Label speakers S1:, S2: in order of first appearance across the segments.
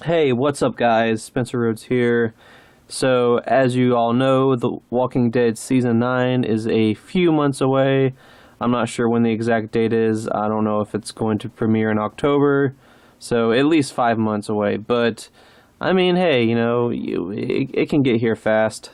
S1: Hey, what's up, guys? Spencer Rhodes here. So, as you all know, The Walking Dead Season 9 is a few months away. I'm not sure when the exact date is. I don't know if it's going to premiere in October. So, at least 5 months away. But, I mean, hey, it can get here fast.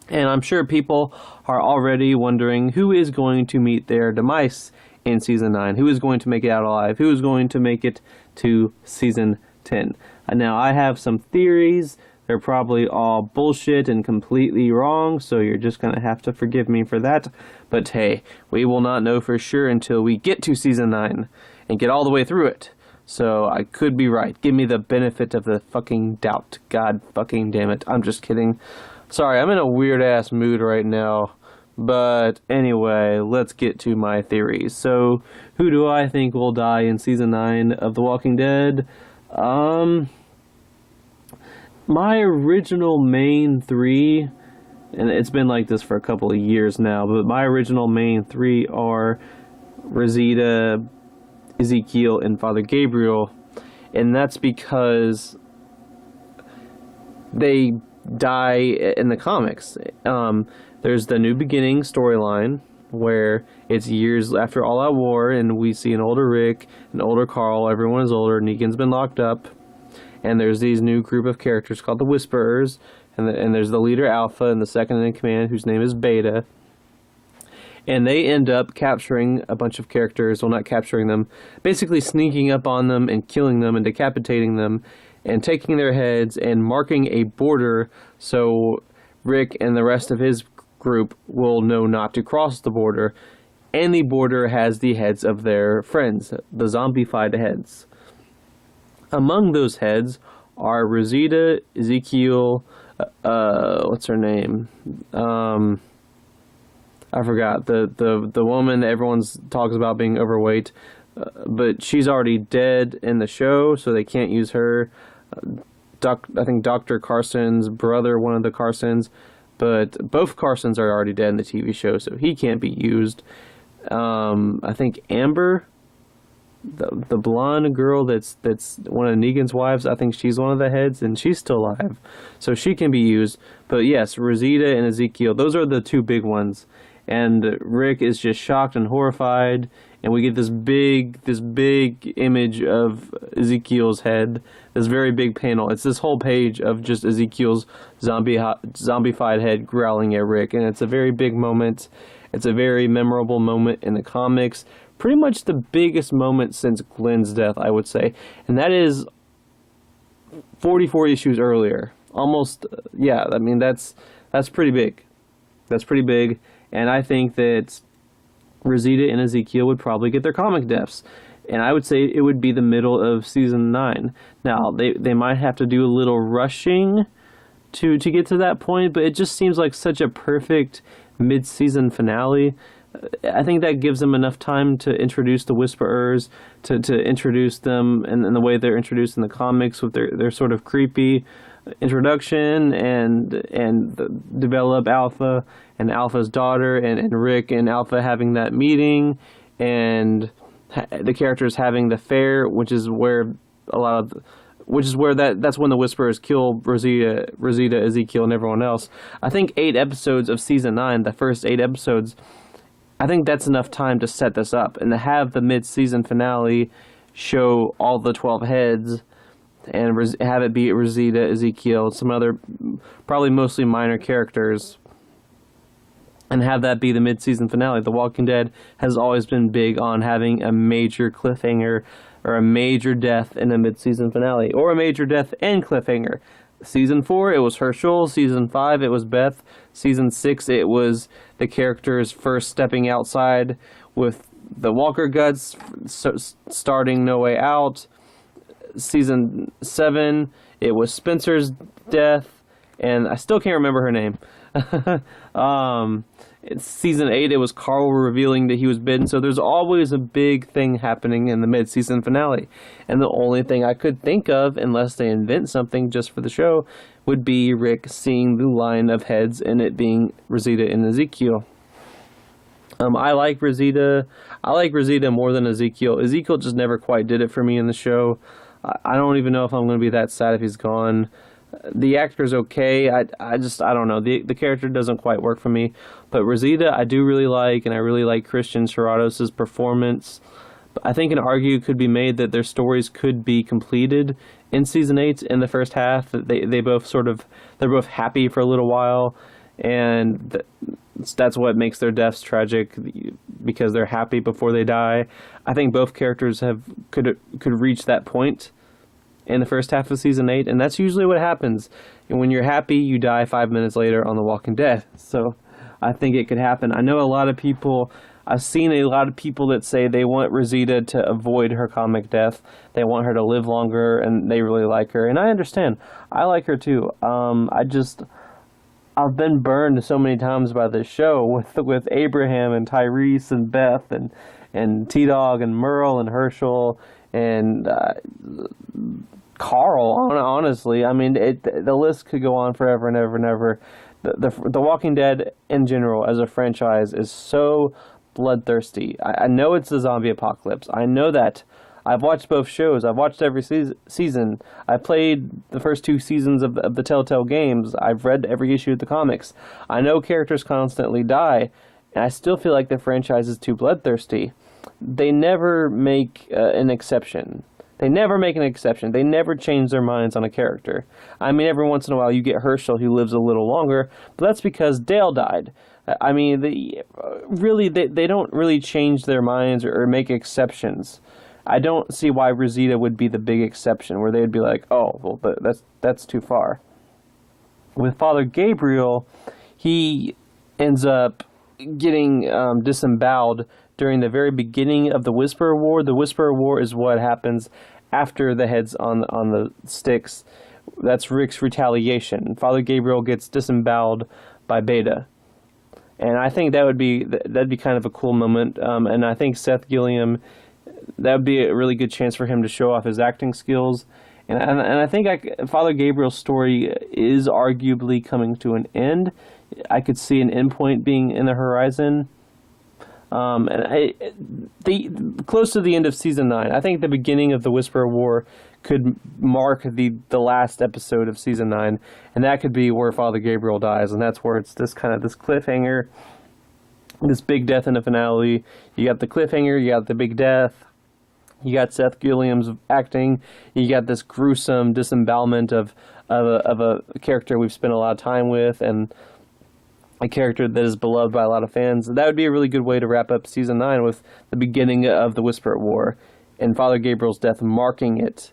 S1: And I'm sure people are already wondering who is going to meet their demise in Season 9. Who is going to make it out alive? Who is going to make it to Season 10? Now, I have some theories. They're probably all bullshit and completely wrong, so you're just going to have to forgive me for that. But hey, we will not know for sure until we get to Season 9 and get all the way through it. So I could be right. Give me the benefit of the fucking doubt. God fucking damn it. I'm just kidding. Sorry, I'm in a weird-ass mood right now. But anyway, let's get to my theories. So, who do I think will die in Season 9 of The Walking Dead? My original main three, and it's been like this for a couple of years now, but my original main three are Rosita, Ezekiel, and Father Gabriel. And that's because they die in the comics. There's the New Beginning storyline where it's years after All Out War, and we see an older Rick, an older Carl, everyone is older, Negan's been locked up, and there's these new group of characters called the Whisperers, and there's the leader Alpha and the second in command whose name is Beta, and they end up capturing a bunch of characters, well, not capturing them, basically sneaking up on them and killing them and decapitating them and taking their heads and marking a border so Rick and the rest of his group will know not to cross the border, and the border has the heads of their friends, the zombified heads. Among those heads are Rosita, Ezekiel, what's her name? I forgot, the woman that everyone talks about being overweight, but she's already dead in the show, so they can't use her. I think Dr. Carson's brother, one of the Carsons, but both Carsons are already dead in the TV show, so he can't be used. I think Amber, the blonde girl that's one of Negan's wives, I think she's one of the heads, and she's still alive, so she can be used. But yes, Rosita and Ezekiel, those are the two big ones. And Rick is just shocked and horrified, and we get this big image of Ezekiel's head, this very big panel. It's this whole page of just Ezekiel's zombified head growling at Rick, and it's a very big moment. It's a very memorable moment in the comics. Pretty much the biggest moment since Glenn's death, I would say, and that is 44 issues earlier. Almost, yeah. I mean, that's pretty big. That's pretty big. And I think that Rosita and Ezekiel would probably get their comic deaths. And I would say it would be the middle of Season 9. Now, they might have to do a little rushing to get to that point, but it just seems like such a perfect mid-season finale. I think that gives them enough time to introduce the Whisperers, to introduce them in the way they're introduced in the comics with their sort of creepy introduction, and develop Alpha and Alpha's daughter and Rick and Alpha having that meeting, and the characters having the fair, which is where that's when the Whisperers kill Rosita, Ezekiel, and everyone else. I think 8 episodes of Season 9, the first 8 episodes, I think that's enough time to set this up, and to have the mid-season finale show all the 12 heads, and have it be Rosita, Ezekiel, some other, probably mostly minor characters, and have that be the mid-season finale. The Walking Dead has always been big on having a major cliffhanger, or a major death in a mid-season finale, or a major death and cliffhanger. Season 4, it was Herschel. Season 5, it was Beth. Season 6, it was the characters first stepping outside with the Walker guts, starting No Way Out. Season 7, it was Spencer's death, and I still can't remember her name. Season 8, it was Carl revealing that he was bitten, so there's always a big thing happening in the mid-season finale. And the only thing I could think of, unless they invent something just for the show, would be Rick seeing the line of heads and it being Rosita and Ezekiel. I like Rosita more than Ezekiel. Ezekiel just never quite did it for me in the show. I don't even know if I'm going to be that sad if he's gone. The actor's okay. I don't know. The character doesn't quite work for me. But Rosita, I do really like, and I really like Christian Serratos' performance. I think an argument could be made that their stories could be completed in season 8 in the first half. They both they're both happy for a little while, and that's what makes their deaths tragic, because they're happy before they die. I think both characters could reach that point in the first half of season 8, and that's usually what happens. And when you're happy, you die 5 minutes later on The Walking Dead. So I think it could happen. I know I've seen a lot of people that say they want Rosita to avoid her comic death. They want her to live longer, and they really like her. And I understand. I like her too. I've been burned so many times by this show with Abraham and Tyrese and Beth and T-Dog and Merle and Herschel and Carl. Honestly, I mean, the list could go on forever and ever and ever. The Walking Dead in general as a franchise is so bloodthirsty. I know it's a zombie apocalypse. I know that. I've watched both shows. I've watched every season. I played the first 2 seasons of the Telltale games. I've read every issue of the comics. I know characters constantly die, and I still feel like the franchise is too bloodthirsty. They never make an exception. They never make an exception. They never change their minds on a character. I mean, every once in a while you get Herschel who lives a little longer, but that's because Dale died. I mean, they don't really change their minds or make exceptions. I don't see why Rosita would be the big exception, where they would be like, oh, well, that's too far. With Father Gabriel, he ends up getting disemboweled during the very beginning of the Whisperer War. The Whisperer War is what happens after the head's on the sticks. That's Rick's retaliation. Father Gabriel gets disemboweled by Beta. And I think that'd be kind of a cool moment. And I think Seth Gilliam, that would be a really good chance for him to show off his acting skills. And I think Father Gabriel's story is arguably coming to an end. I could see an endpoint being in the horizon. Close to the end of season 9, I think the beginning of the Whisperer War could mark the last episode of season 9, and that could be where Father Gabriel dies, and that's where it's this cliffhanger, this big death in the finale. You got the cliffhanger, you got the big death, you got Seth Gilliam's acting, you got this gruesome disembowelment of a character we've spent a lot of time with, and a character that is beloved by a lot of fans. That would be a really good way to wrap up season 9, with the beginning of the Whisperer War and Father Gabriel's death marking it.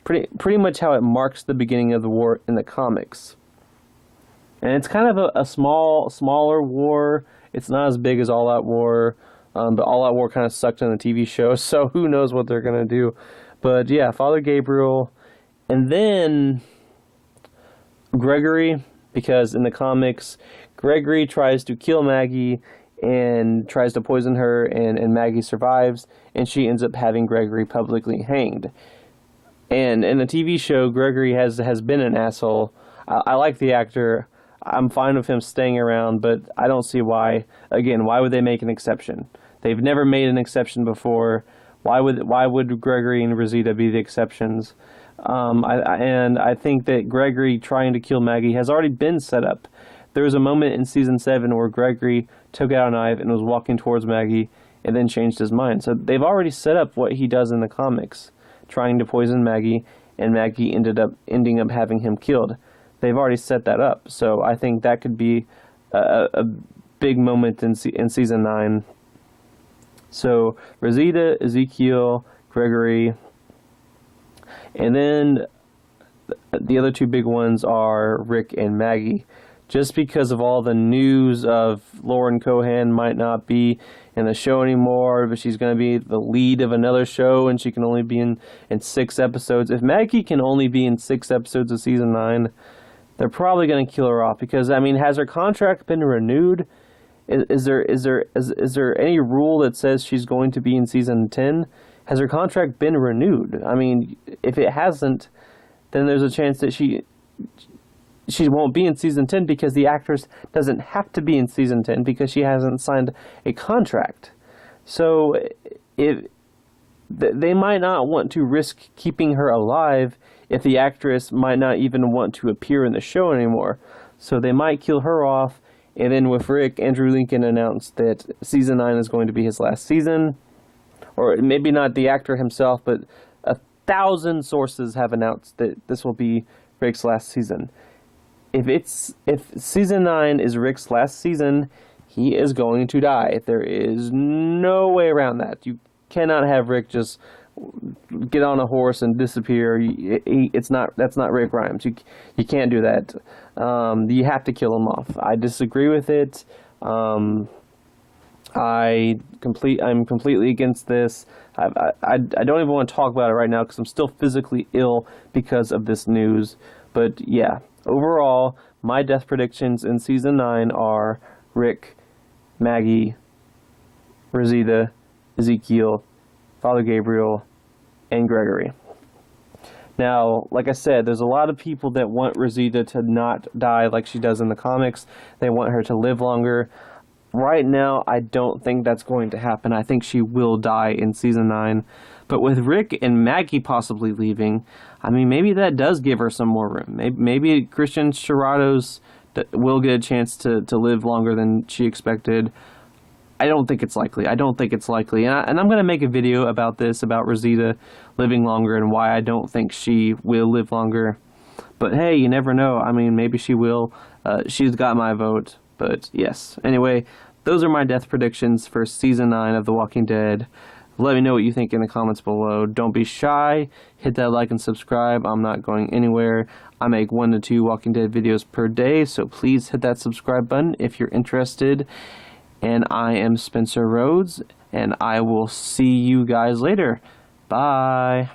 S1: Pretty much how it marks the beginning of the war in the comics. And it's kind of a smaller war. It's not as big as All Out War, but All Out War kind of sucked on the TV show, so who knows what they're going to do. But yeah, Father Gabriel. And then Gregory, because in the comics, Gregory tries to kill Maggie and tries to poison her, and Maggie survives, and she ends up having Gregory publicly hanged. And in the TV show, Gregory has been an asshole. I like the actor. I'm fine with him staying around, but I don't see why. Again, why would they make an exception? They've never made an exception before. Why would Gregory and Rosita be the exceptions? I think that Gregory trying to kill Maggie has already been set up. There was a moment in season 7 where Gregory took out a knife and was walking towards Maggie and then changed his mind. So they've already set up what he does in the comics, trying to poison Maggie, and Maggie ending up having him killed. They've already set that up. So I think that could be a big moment in season 9. So Rosita, Ezekiel, Gregory, and then the other 2 big ones are Rick and Maggie. Just because of all the news of Lauren Cohan might not be in the show anymore, but she's going to be the lead of another show, and she can only be in 6 episodes. If Maggie can only be in 6 episodes of season 9, they're probably going to kill her off. Because, I mean, has her contract been renewed? Is there any rule that says she's going to be in season 10? Has her contract been renewed? I mean, if it hasn't, then there's a chance that she won't be in season 10, because the actress doesn't have to be in season 10 because she hasn't signed a contract. So they might not want to risk keeping her alive if the actress might not even want to appear in the show anymore. So they might kill her off. And then with Rick, Andrew Lincoln announced that season 9 is going to be his last season. Or maybe not the actor himself, but 1,000 sources have announced that this will be Rick's last season. If season 9 is Rick's last season, he is going to die. There is no way around that. You cannot have Rick just get on a horse and disappear. That's not Rick Grimes. You can't do that. You have to kill him off. I disagree with it. I'm completely against this. I don't even want to talk about it right now because I'm still physically ill because of this news. But yeah, overall, my death predictions in season 9 are Rick, Maggie, Rosita, Ezekiel, Father Gabriel, and Gregory. Now, like I said, there's a lot of people that want Rosita to not die like she does in the comics. They want her to live longer. Right now, I don't think that's going to happen. I think she will die in season 9. But with Rick and Maggie possibly leaving, I mean, maybe that does give her some more room. Maybe Christian Serrato's will get a chance to live longer than she expected. I don't think it's likely. And I'm going to make a video about this, about Rosita living longer and why I don't think she will live longer. But hey, you never know. I mean, maybe she will. She's got my vote. But yes. Anyway, those are my death predictions for season 9 of The Walking Dead. Let me know what you think in the comments below. Don't be shy. Hit that like and subscribe. I'm not going anywhere. I make 1 to 2 Walking Dead videos per day, so please hit that subscribe button if you're interested. And I am Spencer Rhodes, and I will see you guys later. Bye.